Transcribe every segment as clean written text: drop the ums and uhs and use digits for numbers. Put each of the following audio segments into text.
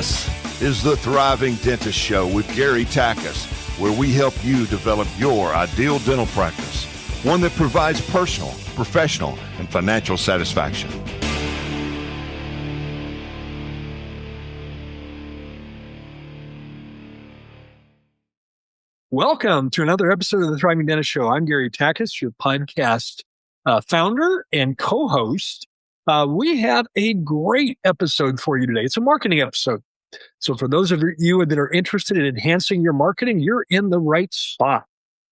This is the Thriving Dentist Show with Gary Takis, where we help you develop your ideal dental practice, one that provides personal, professional, and financial satisfaction. Welcome to another episode of the Thriving Dentist Show. I'm Gary Takis, your podcast founder and co-host. We have a great episode for you today. It's a marketing episode. So for those of you that are interested in enhancing your marketing, you're in the right spot.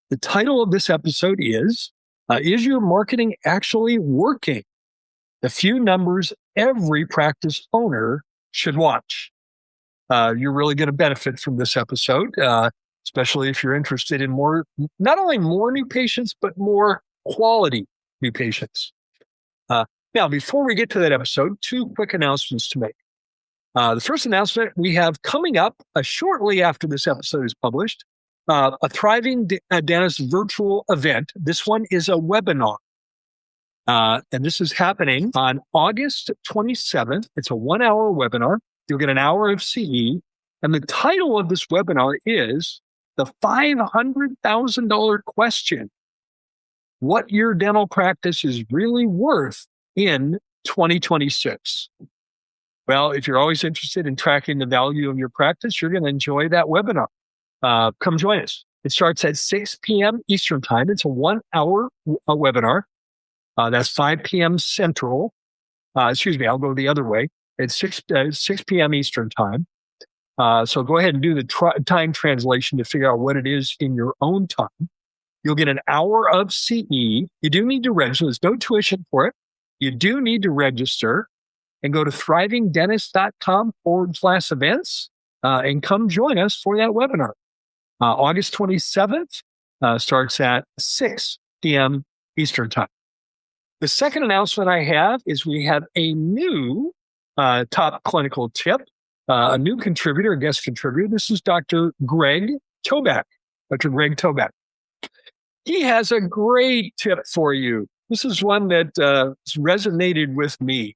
The title of this episode is your marketing actually working? The few numbers every practice owner should watch. You're really going to benefit from this episode, especially if you're interested in not only more new patients, but more quality new patients. Now, before we get to that episode, two quick announcements to make. The first announcement we have coming up shortly after this episode is published, a Thriving Dentist virtual event. This one is a webinar. And this is happening on August 27th. It's a 1-hour webinar. You'll get an hour of CE. And the title of this webinar is the $500,000 question: what your dental practice is really worth in 2026. Well, if you're always interested in tracking the value of your practice, you're going to enjoy that webinar. Come join us. It starts at 6 p.m. Eastern Time. It's a 1-hour webinar. That's 5 p.m. Central. I'll go the other way. It's 6 p.m. Eastern Time. So go ahead and do the time translation to figure out what it is in your own time. You'll get an hour of CE. You do need to register. There's no tuition for it. You do need to register and go to thrivingdentist.com/events and come join us for that webinar. August 27th starts at 6 p.m. Eastern Time. The second announcement I have is we have a new top clinical tip, a new contributor, a guest contributor. This is Dr. Greg Toback. Dr. Greg Toback. He has a great tip for you. This is one that resonated with me.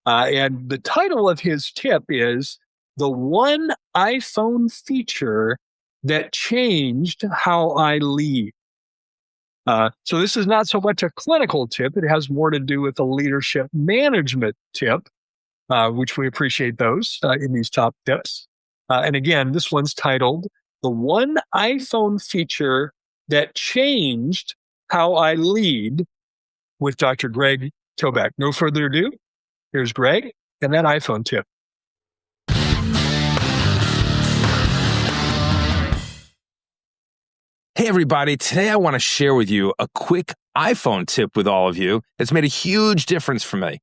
And the title of his tip is The One iPhone Feature That Changed How I Lead. So this is not so much a clinical tip. It has more to do with a leadership management tip, which we appreciate those in these top tips. And again, this one's titled The One iPhone Feature That Changed How I Lead with Dr. Greg Toback. No further ado, here's Greg and that iPhone tip. Hey, everybody. Today, I want to share with you a quick iPhone tip with all of you that's made a huge difference for me.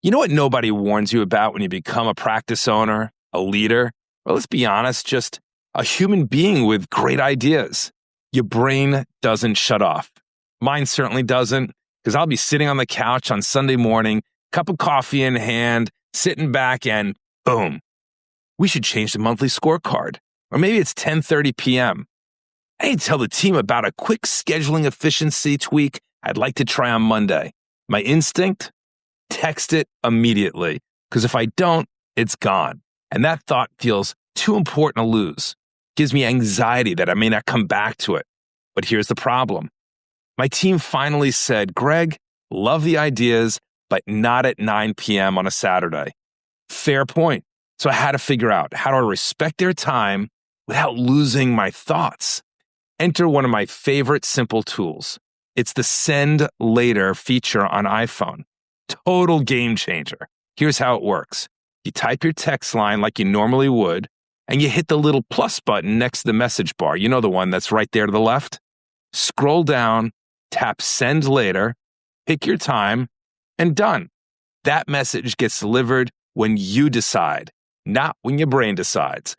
You know what nobody warns you about when you become a practice owner, a leader? Well, let's be honest, just a human being with great ideas. Your brain doesn't shut off. Mine certainly doesn't, because I'll be sitting on the couch on Sunday morning, cup of coffee in hand, sitting back, and boom. We should change the monthly scorecard. Or maybe it's 10:30 p.m. I need to tell the team about a quick scheduling efficiency tweak I'd like to try on Monday. My instinct? Text it immediately, because if I don't, it's gone. And that thought feels too important to lose. Gives me anxiety that I may not come back to it. But here's the problem. My team finally said, Greg, love the ideas, but not at 9 p.m. on a Saturday. Fair point. So I had to figure out how do I respect their time without losing my thoughts. Enter one of my favorite simple tools. It's the Send Later feature on iPhone. Total game changer. Here's how it works. You type your text line like you normally would, and you hit the little plus button next to the message bar. You know, the one that's right there to the left? Scroll down, tap Send Later, pick your time, and done. That message gets delivered when you decide, not when your brain decides.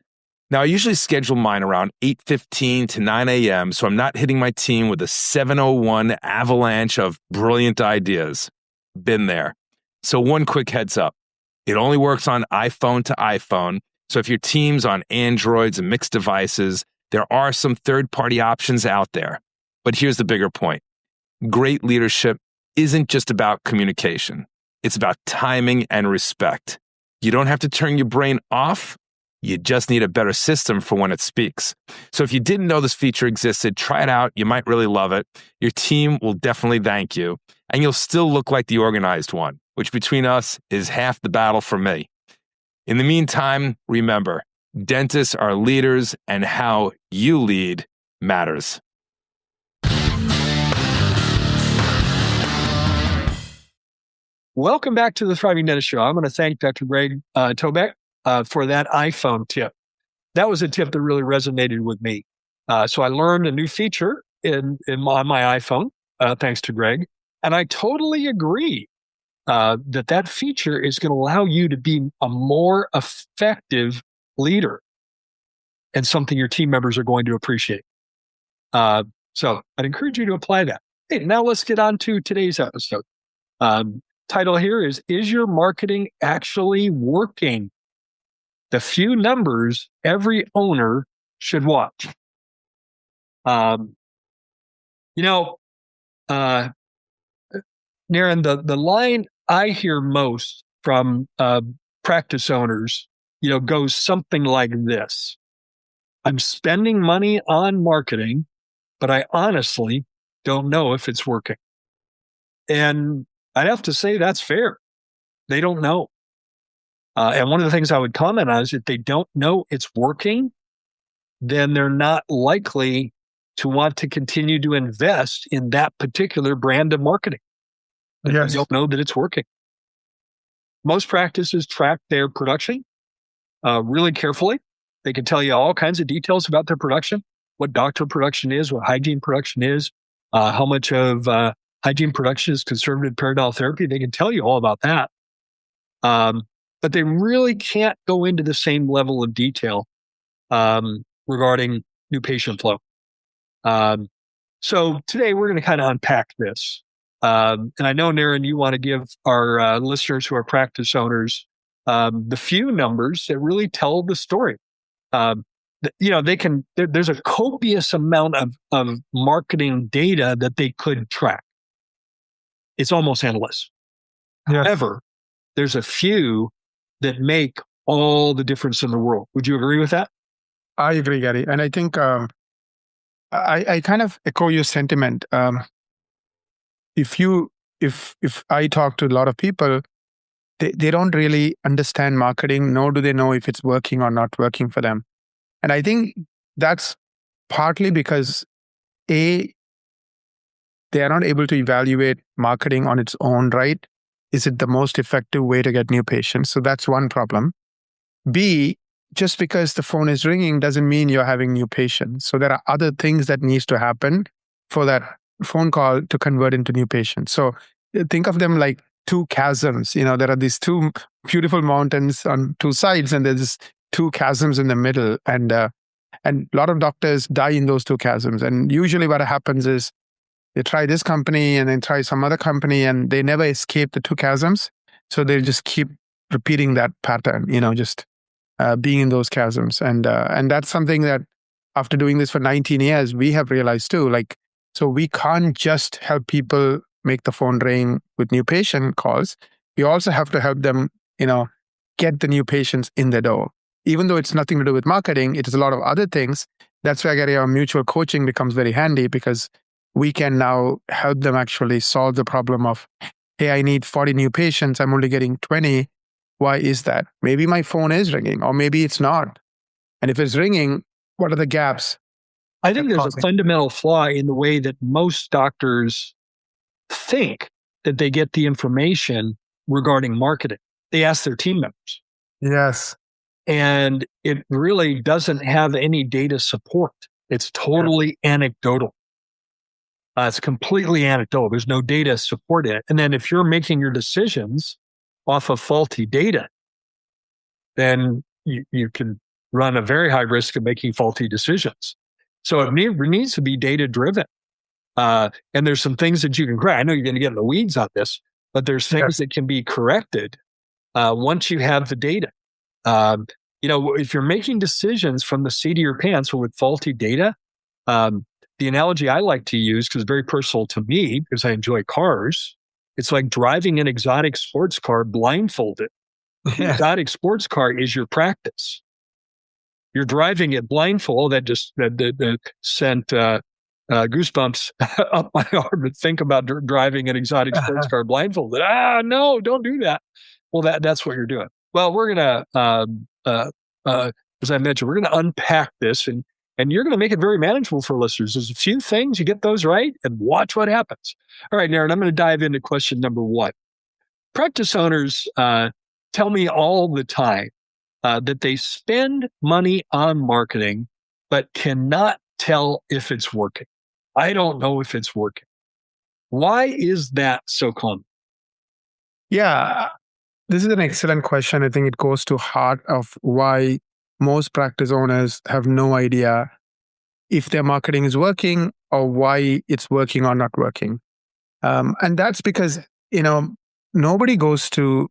Now, I usually schedule mine around 8:15 to 9 a.m., so I'm not hitting my team with a 7:01 avalanche of brilliant ideas. Been there. So one quick heads up. It only works on iPhone to iPhone, so if your team's on Androids and mixed devices, there are some third-party options out there. But here's the bigger point. Great leadership isn't just about communication. It's about timing and respect. You don't have to turn your brain off You just need a better system for when it speaks. So if you didn't know this feature existed, try it out. You might really love it. Your team will definitely thank you, and you'll still look like the organized one, which between us is half the battle for me. In the meantime, remember, dentists are leaders, and how you lead matters. Welcome back to the Thriving Dentist Show. I'm going to thank Dr. Greg Tobeck for that iPhone tip. That was a tip that really resonated with me. So I learned a new feature on my iPhone, thanks to Greg. And I totally agree that feature is going to allow you to be a more effective leader and something your team members are going to appreciate. So I'd encourage you to apply that. Hey, now let's get on to today's episode. Title here is your marketing actually working? The few numbers every owner should watch. Naren, the line I hear most from practice owners, goes something like this. I'm spending money on marketing, but I honestly don't know if it's working. And I'd have to say that's fair. They don't know. And one of the things I would comment on is if they don't know it's working, then they're not likely to want to continue to invest in that particular brand of marketing. Yes. They don't know that it's working. Most practices track their production really carefully. They can tell you all kinds of details about their production, what doctor production is, what hygiene production is, how much of hygiene production is conservative periodontal therapy. They can tell you all about that. But they really can't go into the same level of detail regarding new patient flow. So today we're going to kind of unpack this. And I know, Naren, you want to give our listeners who are practice owners the few numbers that really tell the story. There's a copious amount of marketing data that they could track. It's almost endless. Yes. However, there's a few that make all the difference in the world. Would you agree with that? I agree, Gary. And I think I kind of echo your sentiment. If I talk to a lot of people, they don't really understand marketing, nor do they know if it's working or not working for them. And I think that's partly because they are not able to evaluate marketing on its own right. Is it the most effective way to get new patients? So that's one problem. B, just because the phone is ringing doesn't mean you're having new patients. So there are other things that needs to happen for that phone call to convert into new patients. So think of them like two chasms. There are these two beautiful mountains on two sides, and there's two chasms in the middle. And a lot of doctors die in those two chasms. And usually what happens is they try this company and then try some other company, and they never escape the two chasms. So they just keep repeating that pattern, just being in those chasms. And that's something that after doing this for 19 years, we have realized too. So we can't just help people make the phone ring with new patient calls. We also have to help them, get the new patients in the door. Even though it's nothing to do with marketing, it is a lot of other things. That's where our mutual coaching becomes very handy, because we can now help them actually solve the problem of, hey, I need 40 new patients. I'm only getting 20. Why is that? Maybe my phone is ringing, or maybe it's not. And if it's ringing, what are the gaps? I think there's a fundamental flaw in the way that most doctors think that they get the information regarding marketing. They ask their team members. Yes. And it really doesn't have any data support. It's totally anecdotal. It's completely anecdotal. There's no data support in it. And then if you're making your decisions off of faulty data, then you can run a very high risk of making faulty decisions. So it needs to be data driven. And there's some things that you can correct. I know you're going to get in the weeds on this, but there's things that can be corrected once you have the data. If you're making decisions from the seat of your pants or with faulty data, the analogy I like to use, because it's very personal to me, because I enjoy cars, it's like driving an exotic sports car blindfolded. The exotic sports car is your practice. You're driving it blindfold. That sent goosebumps up my arm to think about driving an exotic sports car blindfolded. No, don't do that. Well, that's what you're doing. Well, we're gonna, as I mentioned, we're gonna unpack this, and you're gonna make it very manageable for listeners. There's a few things, you get those right, and watch what happens. All right, Naren, I'm going to dive into question number 1. Practice owners tell me all the time that they spend money on marketing, but cannot tell if it's working. I don't know if it's working. Why is that so common? Yeah, this is an excellent question. I think it goes to heart of why most practice owners have no idea if their marketing is working or why it's working or not working. And that's because, nobody goes to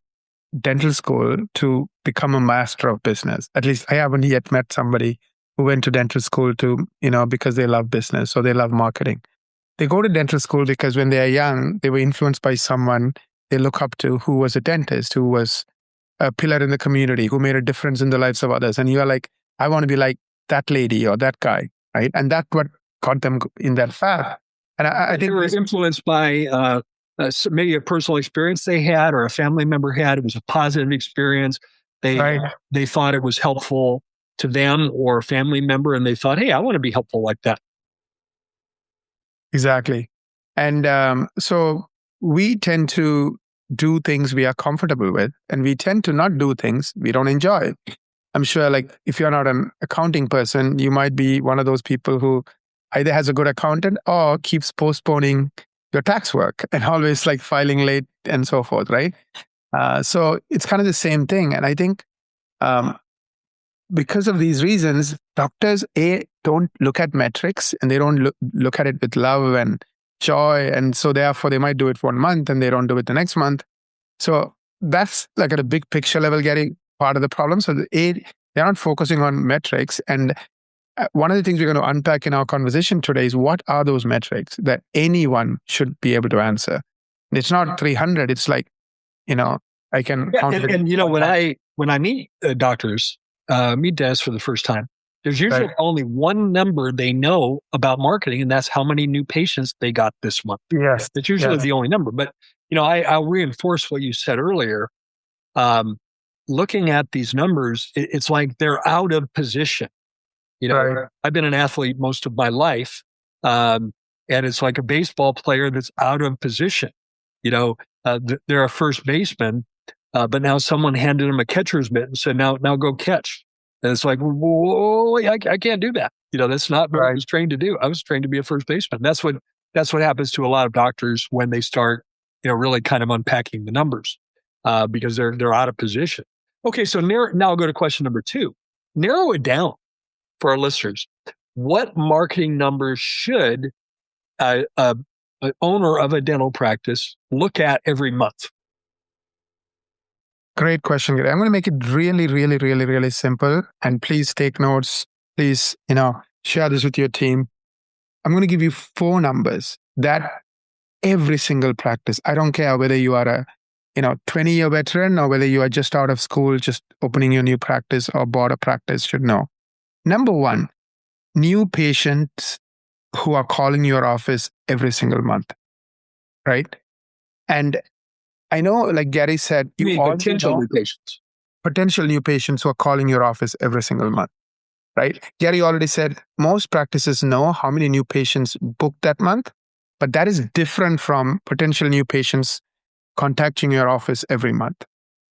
dental school to become a master of business. At least I haven't yet met somebody who went to dental school to, because they love business or they love marketing. They go to dental school because when they are young, they were influenced by someone they look up to who was a dentist, who was a pillar in the community, who made a difference in the lives of others. And you are like, I want to be like that lady or that guy, right? And that's what got them in that path. And I think they were influenced by maybe a personal experience they had or a family member had. It was a positive experience. They thought it was helpful to them or a family member, and they thought, hey, I want to be helpful like that. Exactly. And so we tend to do things we are comfortable with, and we tend to not do things we don't enjoy. I'm sure, like, if you're not an accounting person, you might be one of those people who either has a good accountant or keeps postponing your tax work and always like filing late and so forth, right? So it's kind of the same thing. And I think because of these reasons, doctors, don't look at metrics and they don't look at it with love and joy. And so therefore they might do it for 1 month and they don't do it the next month. So that's like at a big picture level getting part of the problem. So they're not focusing on metrics. And one of the things we're going to unpack in our conversation today is what are those metrics that anyone should be able to answer. And it's not 300. It's like, I can count. And when I meet doctors, meet dentists for the first time, there's usually only one number they know about marketing, and that's how many new patients they got this month. Yes. It's usually the only number. But, I'll reinforce what you said earlier. Looking at these numbers, it's like they're out of position. I've been an athlete most of my life, and it's like a baseball player that's out of position. They're a first baseman, but now someone handed him a catcher's mitt and said, now go catch. And it's like, whoa, I can't do that. That's not what I was trained to do. I was trained to be a first baseman. That's what happens to a lot of doctors when they start, really kind of unpacking the numbers, because they're out of position. Okay, so now I'll go to question number 2. Narrow it down for our listeners. What marketing numbers should an owner of a dental practice look at every month? Great question, Gary. I'm going to make it really, really, really, really simple. And please take notes. Please, share this with your team. I'm going to give you 4 numbers that every single practice, I don't care whether you are a 20-year veteran or whether you are just out of school, just opening your new practice or bought a practice, should know. Number 1, new patients who are calling your office every single month, right? And I know, like Gary said, potential new patients. Potential new patients who are calling your office every single month, right? Gary already said most practices know how many new patients booked that month, but that is different from potential new patients contacting your office every month,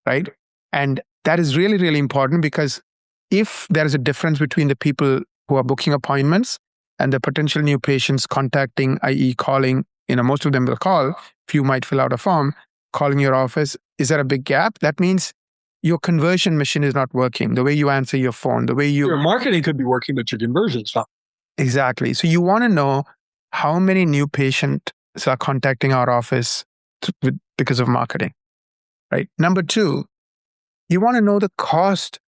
right? And that is really, really important because if there is a difference between the people who are booking appointments and the potential new patients contacting, i.e. calling, most of them will call, few might fill out a form, calling your office, is there a big gap? That means your conversion machine is not working. The way you answer your phone, the way your marketing could be working, but your conversion's not. Exactly. So you want to know how many new patients are contacting our office because of marketing, right? Number 2, you want to know the cost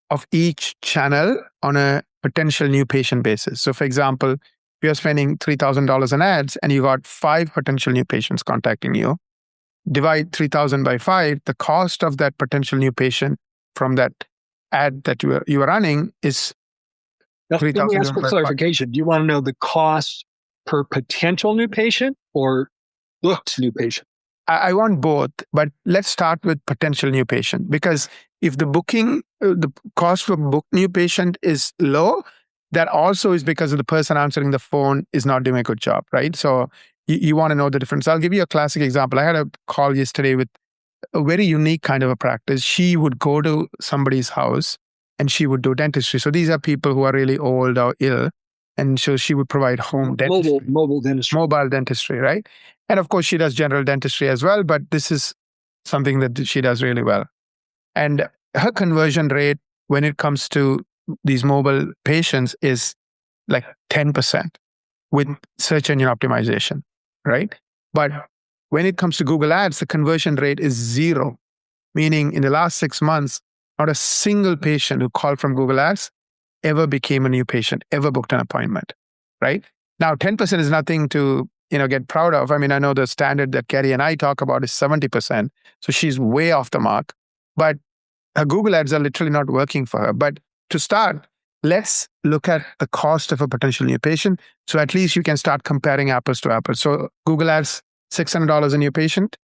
of each channel on a potential new patient basis. So for example, if you're spending $3,000 on ads and you got 5 potential new patients contacting you, divide 3,000 by 5, the cost of that potential new patient from that ad that you are running is Now, let me 3,000 ask for clarification. Do you want to know the cost per potential new patient or booked new patient? I want both, but let's start with potential new patient, because if the booking, the cost for book new patient is low, that also is because of the person answering the phone is not doing a good job, right? So you want to know the difference. I'll give you a classic example. I had a call yesterday with a very unique kind of a practice. She would go to somebody's house and she would do dentistry. So these are people who are really old or ill. And so she would provide home dentistry. Mobile dentistry. Mobile dentistry, right? And of course, she does general dentistry as well, but this is something that she does really well. And her conversion rate when it comes to these mobile patients is like 10% with search engine optimization, right? But when it comes to Google Ads, the conversion rate is 0, meaning in the last 6 months, not a single patient who called from Google Ads ever became a new patient, ever booked an appointment, right? Now, 10% is nothing to get proud of. I mean, I know the standard that Carrie and I talk about is 70%. So she's way off the mark. But her Google Ads are literally not working for her. But to start, let's look at the cost of a potential new patient. So at least you can start comparing apples to apples. So Google Ads, $600 a new patient,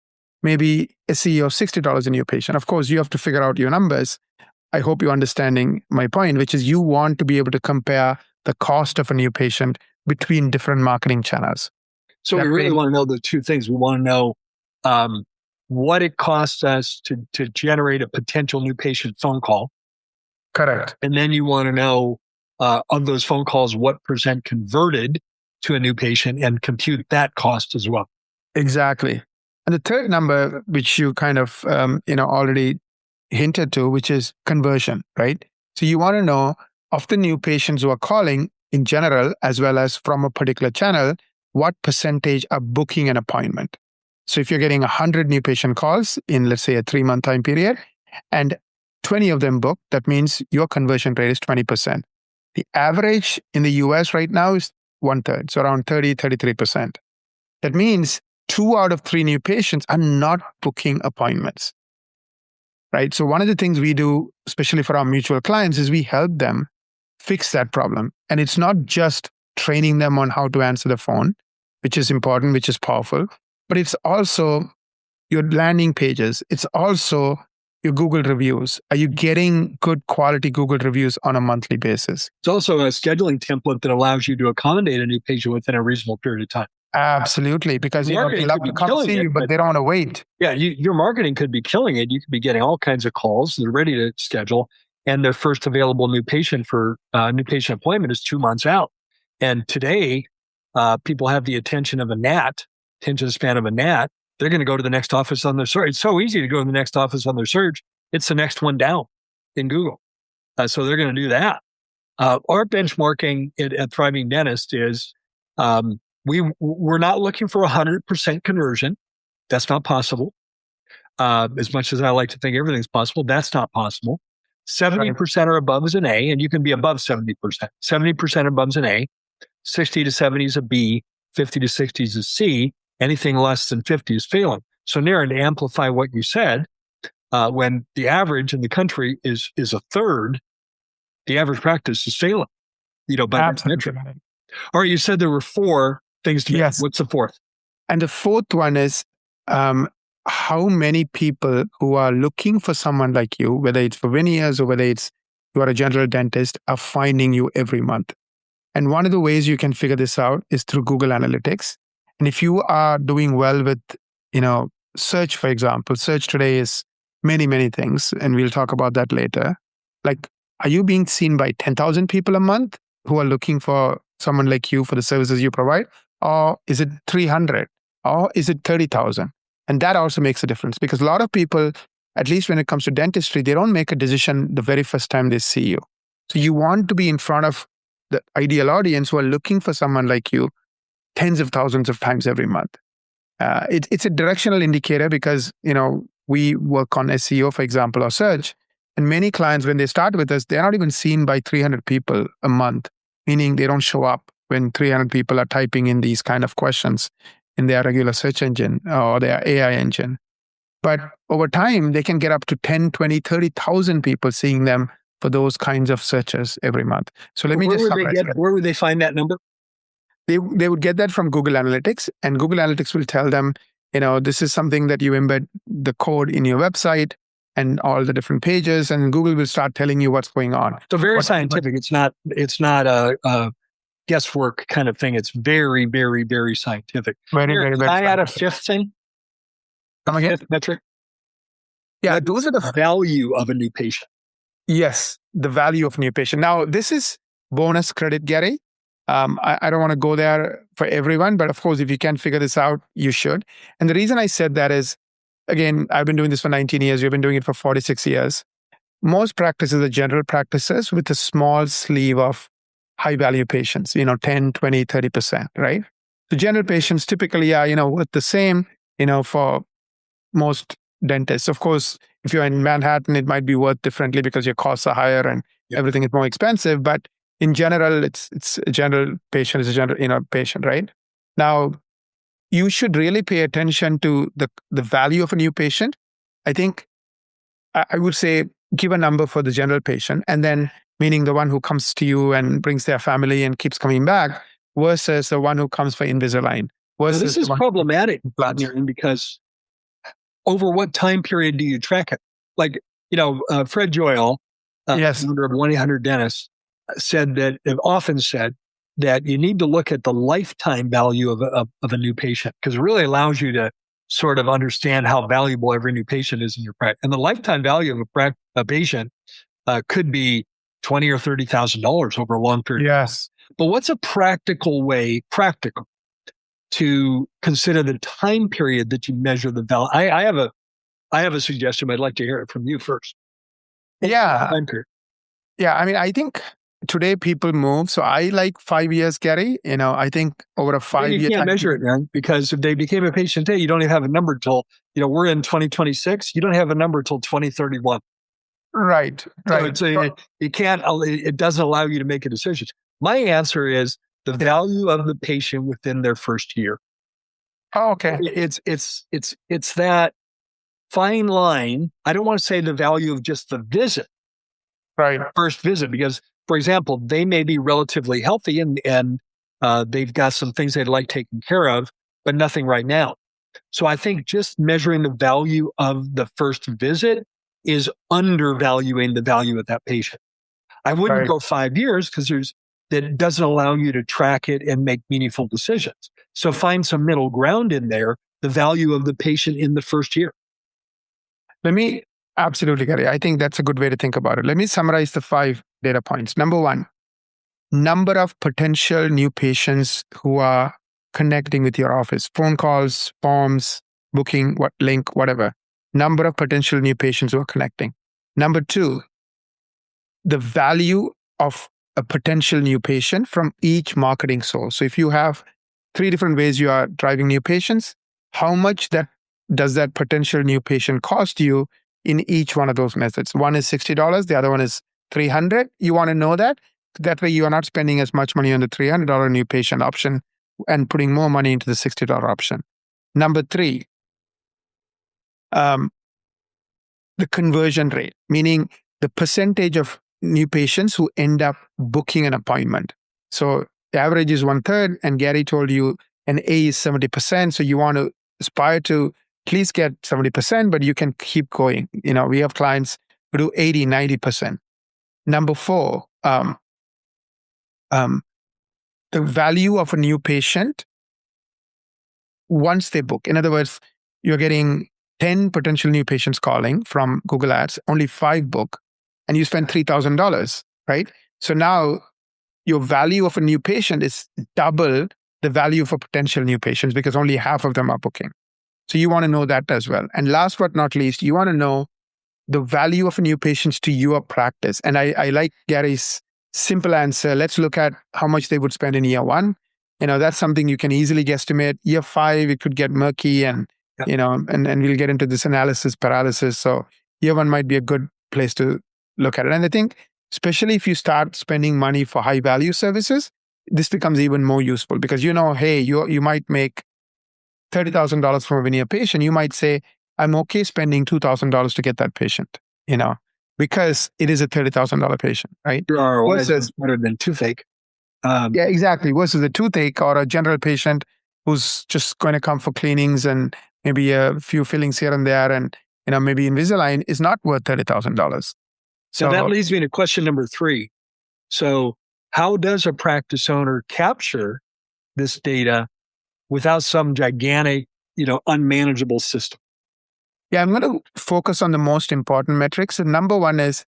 maybe SEO, $60 a new patient. Of course, you have to figure out your numbers. I hope you're understanding my point, which is you want to be able to compare the cost of a new patient between different marketing channels. So we really want to know the two things. We want to know what it costs us to generate a potential new patient phone call. Correct. And then you want to know of those phone calls, what percent converted to a new patient and compute that cost as well. Exactly. And the third number, which you kind of already hinted to, which is conversion, right? So you want to know of the new patients who are calling in general, as well as from a particular channel, what percentage are booking an appointment. So if you're getting 100 new patient calls in, let's say, a 3-month time period, and 20 of them book, that means your conversion rate is 20%. The average in the US right now is 1/3, so around 33%. That means 2 out of 3 new patients are not booking appointments, right? So one of the things we do, especially for our mutual clients, is we help them fix that problem. And it's not just training them on how to answer the phone, which is important, which is powerful, but it's also your landing pages. It's also your Google reviews. Are you getting good quality Google reviews on a monthly basis? It's also a scheduling template that allows you to accommodate a new patient within a reasonable period of time. Absolutely, because they love to come see you, but they don't want to wait. Yeah, your marketing could be killing it. You could be getting all kinds of calls. They're ready to schedule, and their first available new patient for new patient appointment is 2 months out. And today, people have the attention span of a gnat. They're going to go to the next office on their search. It's so easy to go to the next office on their search. It's the next one down in Google. So they're going to do that. Our benchmarking at Thriving Dentist is we're not looking for 100% conversion. That's not possible. As much as I like to think everything's possible, that's not possible. 70% or above is an A, and you can be above 70%. 70% above is an A. 60 to 70 is a B. 50 to 60 is a C. Anything less than 50 is failing. So, Naren, to amplify what you said, when the average in the country is 1/3, the average practice is failing. By that metric. All right, you said there were 4 things to yes. What's the fourth? And the fourth one is how many people who are looking for someone like you, whether it's for veneers or whether it's you are a general dentist, are finding you every month. And one of the ways you can figure this out is through Google Analytics. And if you are doing well with, search, for example, search today is many, many things, and we'll talk about that later. Like, are you being seen by 10,000 people a month who are looking for someone like you for the services you provide? Or is it 300? Or is it 30,000? And that also makes a difference, because a lot of people, at least when it comes to dentistry, they don't make a decision the very first time they see you. So you want to be in front of the ideal audience who are looking for someone like you tens of thousands of times every month. It's a directional indicator because, we work on SEO, for example, or search. And many clients, when they start with us, they're not even seen by 300 people a month, meaning they don't show up when 300 people are typing in these kind of questions in their regular search engine or their AI engine. But over time, they can get up to 10, 20, 30,000 people seeing them for those kinds of searches every month. So let me Where just would they summarize get? that. Where would they find that number? They would get that from Google Analytics, and Google Analytics will tell them, this is something that you embed the code in your website and all the different pages, and Google will start telling you what's going on. So very scientific. It's not a guesswork kind of thing. It's very, very, very scientific. Very Can I add a fifth thing? Come again? Fifth metric? Yeah, those are the Value of a new patient. Yes, the value of a new patient. Now, this is bonus credit, Gary. I don't want to go there for everyone, but of course, if you can figure this out, you should. And the reason I said that is, again, I've been doing this for 19 years. You've been doing it for 46 years. Most practices are general practices with a small sleeve of high value patients, 10, 20, 30%, right? The general patients typically are, worth the same, for most dentists. Of course, if you're in Manhattan, it might be worth differently because your costs are higher and everything is more expensive. But in general, it's a general patient, is a general patient, right? Now, you should really pay attention to the value of a new patient. I think I would say give a number for the general patient, and then meaning the one who comes to you and brings their family and keeps coming back, versus the one who comes for Invisalign. This is problematic, because over what time period do you track it? Like, Fred Joyle, founder of 1-800-Dentist, often said that you need to look at the lifetime value of a new patient, because it really allows you to sort of understand how valuable every new patient is in your practice. And the lifetime value of a patient could be $20,000 or $30,000 over a long period. Yes. But what's a practical way to consider the time period that you measure the value? I have a suggestion, but I'd like to hear it from you first. Yeah. Time period. Yeah. I mean, I think today people move. So I like 5 years, Gary. I think over a 5 year You can't measure it, man, because if they became a patient today, you don't even have a number till, we're in 2026. You don't have a number till 2031. Right. So you can't, it doesn't allow you to make a decision. My answer is the value of the patient within their first year. Oh, okay. It's that fine line. I don't want to say the value of just the visit, right? First visit, because, for example, they may be relatively healthy and they've got some things they'd like taken care of, but nothing right now. So I think just measuring the value of the first visit is undervaluing the value of that patient. I wouldn't go 5 years because that doesn't allow you to track it and make meaningful decisions. So find some middle ground in there, the value of the patient in the first year. Absolutely, Gary. I think that's a good way to think about it. Let me summarize the 5 data points. Number 1, number of potential new patients who are connecting with your office, phone calls, forms, booking, link, whatever. Number of potential new patients who are connecting. Number 2, the value of a potential new patient from each marketing source. So if you have 3 different ways you are driving new patients, how much does that potential new patient cost you in each one of those methods? One is $60, the other one is $300. You want to know that. That way you are not spending as much money on the $300 new patient option and putting more money into the $60 option. Number 3, the conversion rate, meaning the percentage of new patients who end up booking an appointment. So the average is 1/3, and Gary told you an A is 70%. So you want to aspire to at least get 70%, but you can keep going. We have clients who do 80, 90%. Number 4, the value of a new patient once they book. In other words, you're getting 10 potential new patients calling from Google Ads, only 5 book, and you spend $3,000, right? So now your value of a new patient is double the value of a potential new patient because only half of them are booking. So you want to know that as well. And last but not least, you want to know the value of a new patient to your practice. And I like Gary's simple answer. Let's look at how much they would spend in year 1. That's something you can easily guesstimate. Year 5, it could get murky and we'll get into this analysis paralysis. So year 1 might be a good place to look at it. And I think, especially if you start spending money for high value services, this becomes even more useful because, hey, you might make $30,000 from a veneer patient. You might say, I'm okay spending $2,000 to get that patient, because it is a $30,000 patient, right? Your ROI Versus- is better than toothache. Yeah, exactly. Versus a toothache or a general patient who's just going to come for cleanings and maybe a few fillings here and there, and maybe Invisalign is not worth $30,000. So that leads me to question number 3. So how does a practice owner capture this data without some gigantic, unmanageable system? Yeah, I'm going to focus on the most important metrics. And number one is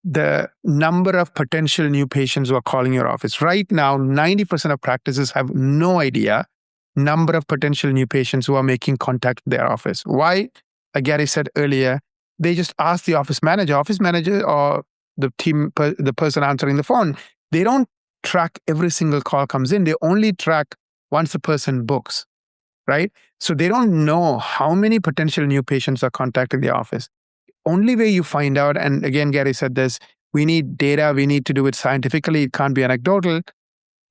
the number of potential new patients who are calling your office. Right now, 90% of practices have no idea number of potential new patients who are making contact with their office. Why? Like Gary said earlier, they just ask the office manager or the team, the person answering the phone. They don't track every single call comes in. They only track once the person books, right? So they don't know how many potential new patients are contacting the office. Only way you find out, and again, Gary said this, we need data, we need to do it scientifically, it can't be anecdotal.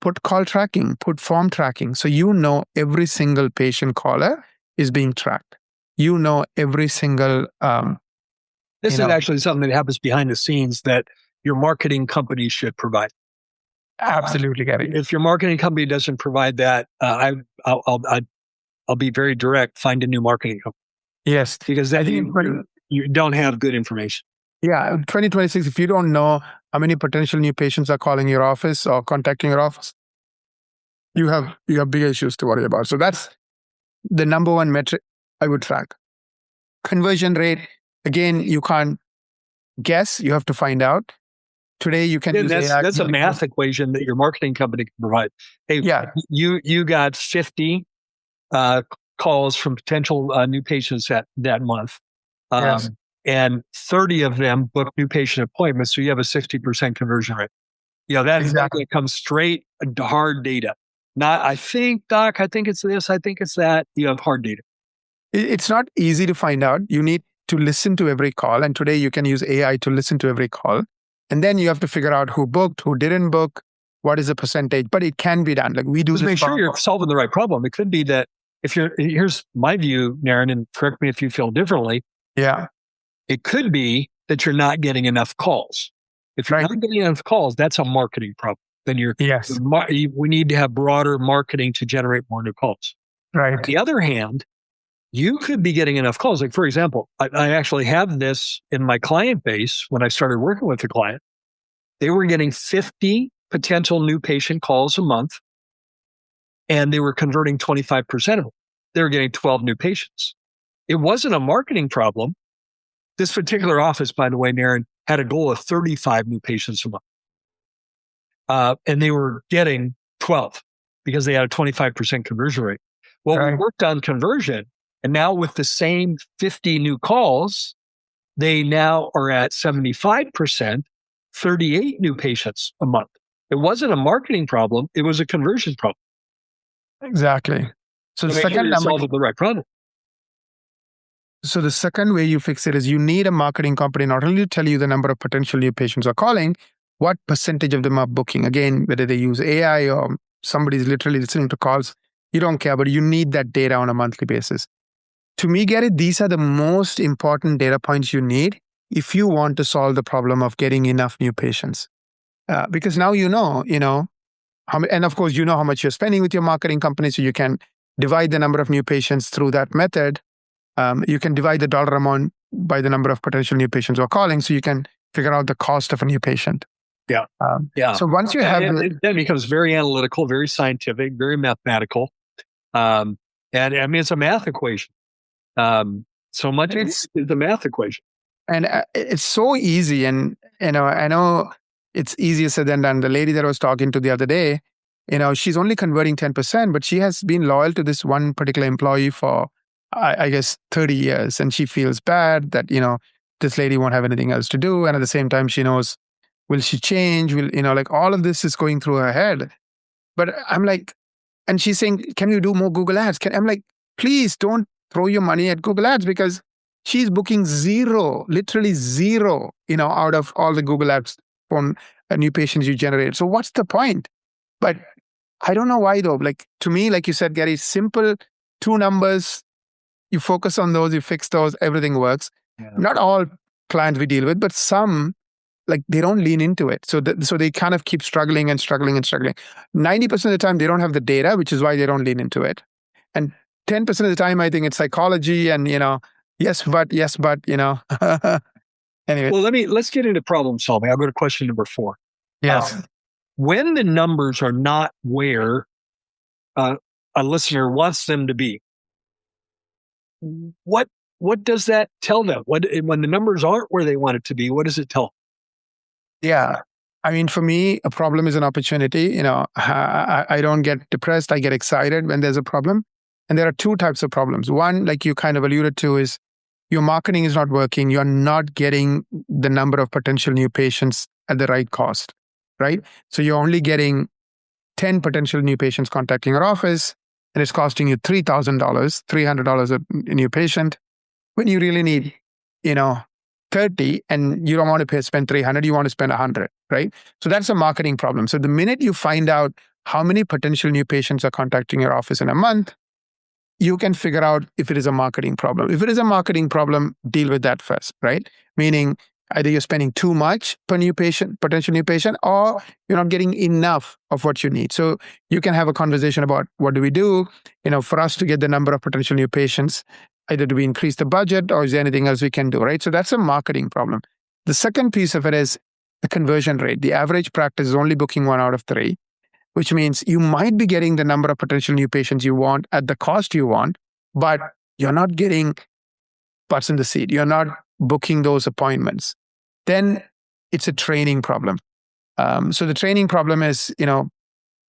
Put call tracking, put form tracking. So every single patient caller is being tracked. Every single... this is actually something that happens behind the scenes that your marketing company should provide. Absolutely, Gary. If your marketing company doesn't provide that, I'll be very direct, find a new marketing company. Yes. Because I think you don't have good information. Yeah, 2026, if you don't know how many potential new patients are calling your office or contacting your office, you have big issues to worry about. So that's the number one metric I would track. Conversion rate, again, you can't guess, you have to find out. Today you can use AI. That's a math equation that your marketing company can provide. Hey, you got 50 calls from potential new patients that month. Yes. And 30 of them book new patient appointments. So you have a 60% conversion rate. That exactly comes straight to hard data. Not, I think, Doc, I think it's this, I think it's that. You have hard data. It's not easy to find out. You need to listen to every call. And today you can use AI to listen to every call. And then you have to figure out who booked, who didn't book, what is the percentage. But it can be done. Like we do Just make sure you're solving the right problem. It could be that here's my view, Naren, and correct me if you feel differently. Yeah. It could be that you're not getting enough calls. If you're not getting enough calls, that's a marketing problem. Then we need to have broader marketing to generate more new calls. Right. On the other hand, you could be getting enough calls. Like, for example, I actually have this in my client base. When I started working with a client, they were getting 50 potential new patient calls a month, and they were converting 25% of them. They were getting 12 new patients. It wasn't a marketing problem. This particular office, by the way, Naren, had a goal of 35 new patients a month. And they were getting 12 because they had a 25% conversion rate. Well, we worked on conversion, and now with the same 50 new calls, they now are at 75%, 38 new patients a month. It wasn't a marketing problem. It was a conversion problem. Exactly. So the second number, solve the right problem. So the second way you fix it is you need a marketing company not only to tell you the number of potential new patients are calling, what percentage of them are booking. Again, whether they use AI or somebody's literally listening to calls, you don't care, but you need that data on a monthly basis. To me, Gary, these are the most important data points you need if you want to solve the problem of getting enough new patients. Because now and of course, you know how much you're spending with your marketing company, so you can divide the number of new patients through that method. You can divide the dollar amount by the number of potential new patients who are calling, so you can figure out the cost of a new patient. Yeah. So once you have... It then becomes very analytical, very scientific, very mathematical. And I mean, it's a math equation. So much it's the math equation. And it's so easy. And, I know it's easier said than done. The lady that I was talking to the other day, she's only converting 10%, but she has been loyal to this one particular employee for, I guess, 30 years. And she feels bad that, this lady won't have anything else to do. And at the same time, she knows, will she change? All of this is going through her head. But I'm like, and she's saying, can you do more Google ads? I'm like, please don't throw your money at Google ads, because she's booking zero, literally zero, out of all the Google ads from new patients you generate. So what's the point? But I don't know why though. Like, to me, like you said, Gary, simple 2 numbers, you focus on those, you fix those, everything works. Yeah. Not all clients we deal with, but some, like, they don't lean into it. So they kind of keep struggling and struggling and struggling. 90% of the time, they don't have the data, which is why they don't lean into it. And 10% of the time, I think it's psychology and, yes, but, anyway. Well, let's get into problem solving. I'll go to question number 4. Yes. When the numbers are not where a listener wants them to be, what does that tell them? When the numbers aren't where they want it to be, what does it tell them? Yeah. I mean, for me, a problem is an opportunity. I don't get depressed. I get excited when there's a problem. And there are 2 types of problems. One, like you kind of alluded to, is your marketing is not working. You're not getting the number of potential new patients at the right cost, right? So you're only getting 10 potential new patients contacting your office, and it's costing you $3,000, $300 a new patient, when you really need, 30, and you don't want to spend 300, you want to spend 100, right? So that's a marketing problem. So the minute you find out how many potential new patients are contacting your office in a month, you can figure out if it is a marketing problem. If it is a marketing problem, deal with that first, right? Meaning either you're spending too much per new patient, potential new patient, or you're not getting enough of what you need. So you can have a conversation about, what do we do, for us to get the number of potential new patients? Either do we increase the budget, or is there anything else we can do, right? So that's a marketing problem. The second piece of it is the conversion rate. The average practice is only booking 1 out of 3, which means you might be getting the number of potential new patients you want at the cost you want, but you're not getting butts in the seat. You're not booking those appointments. Then it's a training problem. So the training problem is,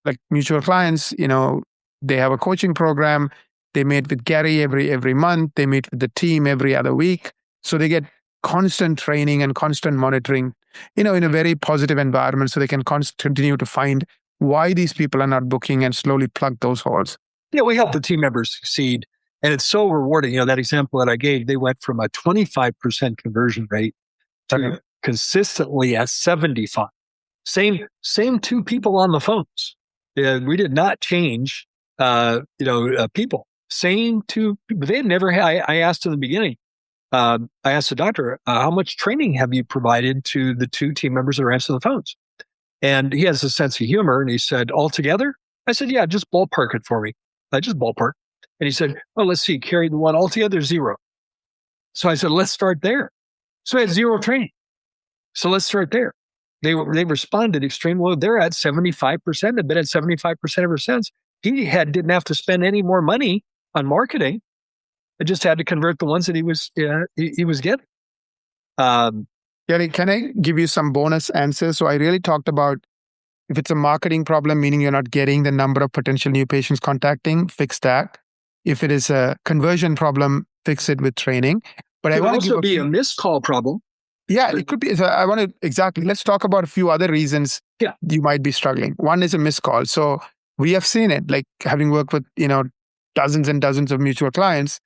like mutual clients, they have a coaching program. They meet with Gary every month. They meet with the team every other week. So they get constant training and constant monitoring, in a very positive environment, so they can continue to find why these people are not booking and slowly plug those holes. Yeah, we help the team members succeed. And it's so rewarding. That example that I gave, they went from a 25% conversion rate to consistently at 75. Same 2 people on the phones. We did not change, people. Same 2 people. They had never had, I asked in the beginning, I asked the doctor, how much training have you provided to the 2 team members that are answering the phones? And he has a sense of humor, and he said, altogether? I said, yeah, just ballpark it for me. Just ballpark. And he said, oh, let's see, carry the 1 altogether, 0. So I said, let's start there. So I had 0 training. So let's start there. They responded extremely well. They're at 75%. They've been at 75% ever since. He didn't have to spend any more money on marketing. I just had to convert the ones that he was getting. Gary, can I give you some bonus answers? So I really talked about, if it's a marketing problem, meaning you're not getting the number of potential new patients contacting, fix that. If it is a conversion problem, fix it with training. But it could also be a missed call problem. Yeah, it could be. So I want to, exactly. Let's talk about a few other reasons you might be struggling. One is a missed call. So we have seen it, like having worked with, dozens and dozens of mutual clients.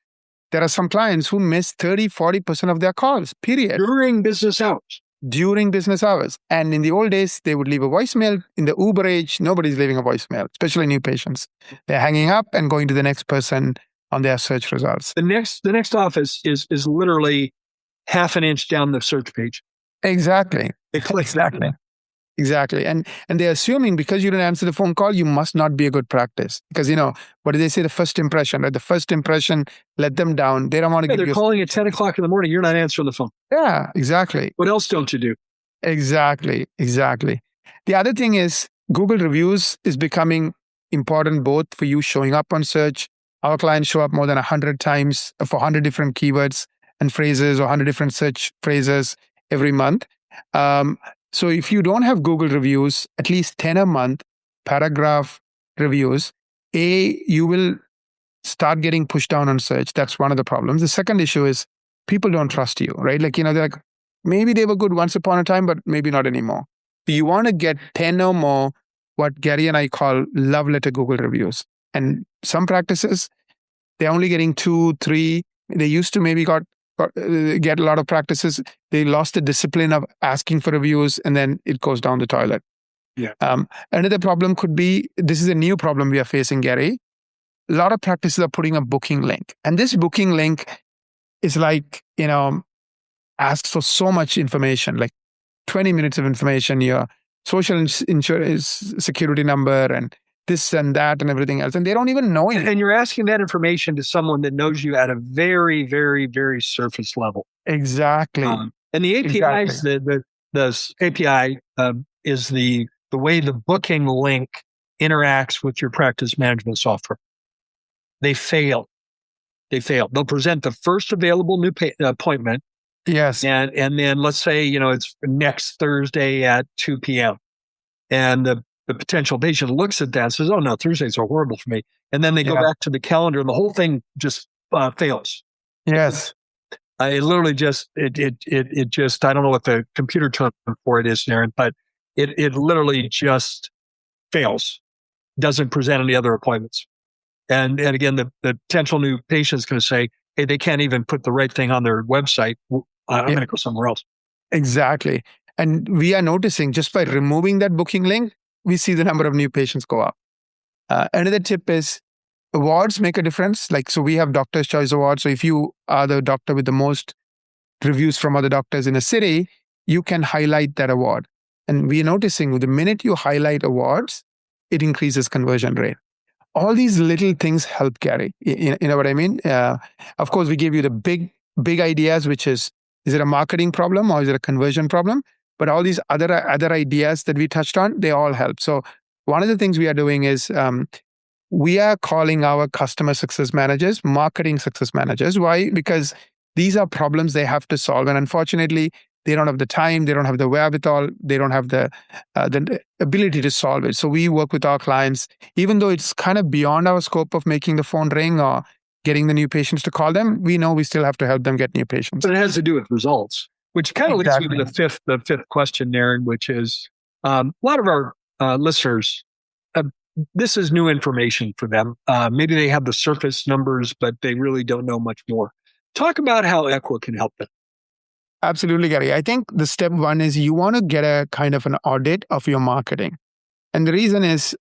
There are some clients who miss 30, 40% of their calls, period. During business hours. And in the old days, they would leave a voicemail. In the Uber age, nobody's leaving a voicemail, especially new patients. They're hanging up and going to the next person on their search results. The next office is literally half an inch down the search page. Exactly. Exactly. And they're assuming because you didn't answer the phone call, you must not be a good practice. Because, what do they say? The first impression, right? The first impression let them down. They don't want to give you... They're calling at 10 o'clock in the morning. You're not answering the phone. Yeah, exactly. What else don't you do? Exactly. The other thing is Google reviews is becoming important both for you showing up on search. Our clients show up more than 100 times for 100 different keywords and phrases or 100 different search phrases every month. So if you don't have Google reviews, at least 10 a month, paragraph reviews, you will start getting pushed down on search. That's one of the problems. The second issue is people don't trust you, right? Like, they're like, maybe they were good once upon a time, but maybe not anymore. You want to get 10 or more, what Gary and I call love letter Google reviews. And some practices, they're only getting 2, 3. They used to maybe get a lot of practices. They lost the discipline of asking for reviews, and then it goes down the toilet. Yeah. Another problem could be, this is a new problem we are facing, Gary. A lot of practices are putting a booking link. And this booking link is like, asks for so much information, like 20 minutes of information, your social insurance security number and this and that and everything else. And they don't even know it. And you're asking that information to someone that knows you at a very, very, very surface level. Exactly. And the APIs, the API is the way the booking link interacts with your practice management software. They fail. They'll present the first available new appointment. Yes. And then let's say, it's next Thursday at 2 p.m. And the potential patient looks at that and says, oh no, Thursdays are horrible for me. And then they go back to the calendar and the whole thing just fails. Yes. It literally just, it just, I don't know what the computer term for it is, Darren, but it literally just fails. Doesn't present any other appointments. And again, the potential new patient is going to say, hey, they can't even put the right thing on their website. I'm going to go somewhere else. Exactly. And we are noticing just by removing that booking link, we see the number of new patients go up. Another tip is awards make a difference. So we have Doctor's Choice Awards. So if you are the doctor with the most reviews from other doctors in a city, you can highlight that award. And we are noticing the minute you highlight awards, it increases conversion rate. All these little things help, Gary. You know what I mean? Of course, we give you the big ideas, which is it a marketing problem or is it a conversion problem? But all these other ideas that we touched on, they all help. So one of the things we are doing is we are calling our customer success managers marketing success managers. Why? Because these are problems they have to solve. And unfortunately, they don't have the time, they don't have the wherewithal, they don't have the ability to solve it. So we work with our clients, even though it's kind of beyond our scope of making the phone ring or getting the new patients to call them, we know we still have to help them get new patients. But it has to do with results, which kind of leads me to the fifth question, Darren, which is a lot of our listeners, this is new information for them. Maybe they have the surface numbers, but they really don't know much more. Talk about how Equa can help them. Absolutely, Gary. I think the step one is you want to get a kind of an audit of your marketing. And the reason is,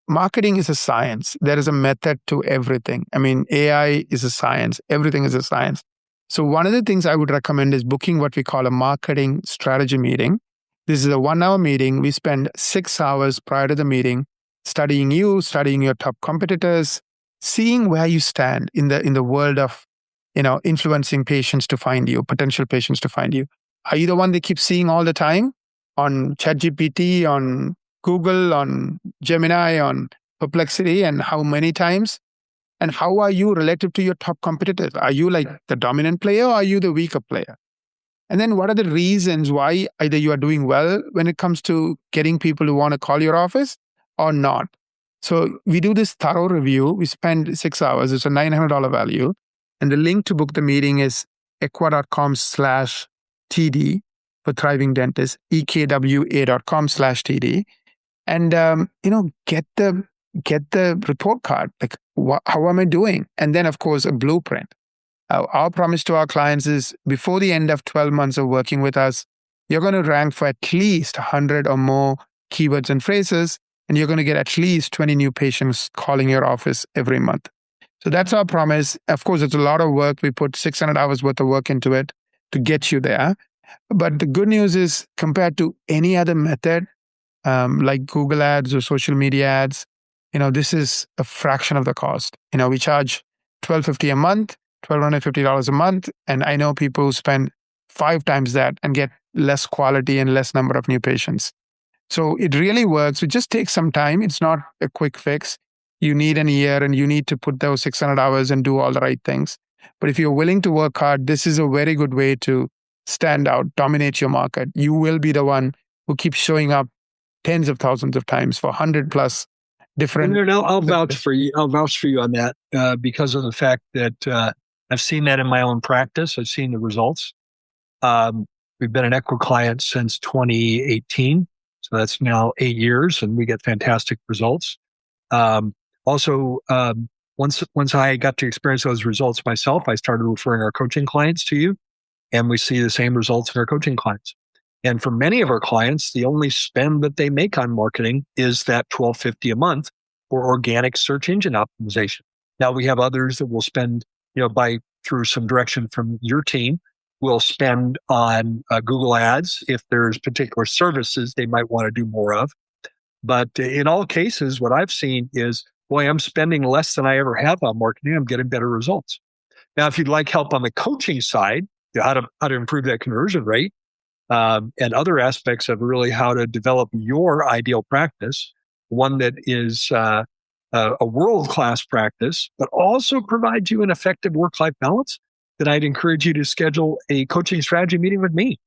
marketing is a science. There is a method to everything. I mean, AI is a science. Everything is a science. So one of the things I would recommend is booking what we call a marketing strategy meeting. This is a 1-hour meeting. We spend 6 hours prior to the meeting studying you, studying your top competitors, seeing where you stand in the world of influencing patients to find you, potential patients to find you. Are you the one they keep seeing all the time on ChatGPT, on Google, on Gemini, on Perplexity, and how many times? And how are you relative to your top competitors? Are you like the dominant player or are you the weaker player? And then what are the reasons why either you are doing well when it comes to getting people who want to call your office or not? So we do this thorough review. We spend 6 hours. It's a $900 value. And the link to book the meeting is equa.com/TD for Thriving Dentist, ekwa.com/TD. And, get the report card. Like, how am I doing? And then, of course, a blueprint. Our promise to our clients is before the end of 12 months of working with us, you're going to rank for at least 100 or more keywords and phrases, and you're going to get at least 20 new patients calling your office every month. So that's our promise. Of course, it's a lot of work. We put 600 hours worth of work into it to get you there. But the good news is compared to any other method, like Google ads or social media ads, this is a fraction of the cost. We charge $1,250 a month, $1,250 a month. And I know people who spend 5 times that and get less quality and less number of new patients. So it really works. It just takes some time. It's not a quick fix. You need a year and you need to put those 600 hours and do all the right things. But if you're willing to work hard, this is a very good way to stand out, dominate your market. You will be the one who keeps showing up tens of thousands of times for 100 plus different. I'll vouch for you. I'll vouch for you on that because of the fact that I've seen that in my own practice. I've seen the results. We've been an Equa client since 2018. So that's now 8 years and we get fantastic results. Also, once I got to experience those results myself, I started referring our coaching clients to you, and we see the same results in our coaching clients. And for many of our clients, the only spend that they make on marketing is that $1,250 a month for organic search engine optimization. Now we have others that will spend, by through some direction from your team, will spend on Google Ads if there's particular services they might want to do more of. But in all cases, what I've seen is, boy, I'm spending less than I ever have on marketing. I'm getting better results. Now, if you'd like help on the coaching side, how to improve that conversion rate, and other aspects of really how to develop your ideal practice, one that is a world-class practice, but also provides you an effective work-life balance, then I'd encourage you to schedule a coaching strategy meeting with me.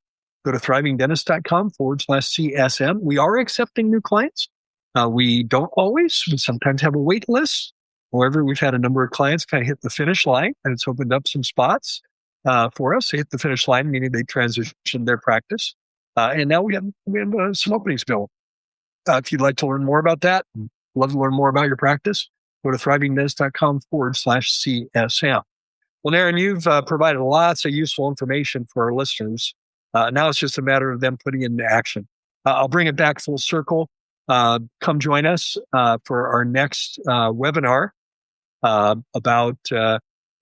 Go to thrivingdentist.com/CSM. We are accepting new clients. We don't always. We sometimes have a wait list. However, we've had a number of clients kind of hit the finish line, and it's opened up some spots for us. They hit the finish line, meaning they transitioned their practice. And now we have some openings built. If you'd like to learn more about that, love to learn more about your practice, go to thrivingdentist.com/CSM. Well, Naren, you've provided lots of useful information for our listeners. Now it's just a matter of them putting it into action. I'll bring it back full circle. Come join us for our next webinar about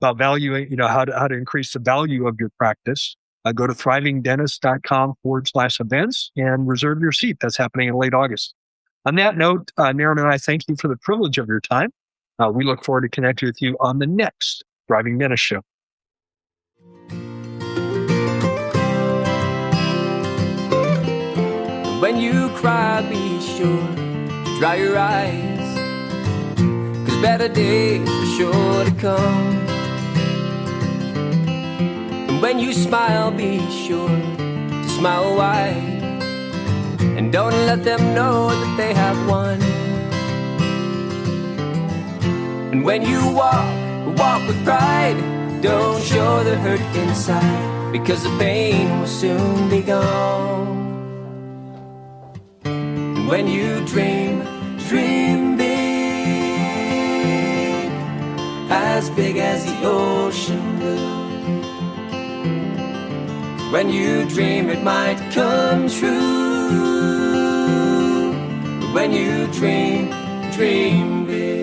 valuing, how to increase the value of your practice. Go to thrivingdentist.com/events and reserve your seat. That's happening in late August. On that note, Naren and I thank you for the privilege of your time. We look forward to connecting with you on the next Thriving Dentist Show. When you cry, be sure to dry your eyes, 'cause better days are sure to come. And when you smile, be sure to smile wide, and don't let them know that they have won. And when you walk with pride, don't show the hurt inside, because the pain will soon be gone. And when you dream big, as big as the ocean blue. When you dream, it might come true. When you dream big.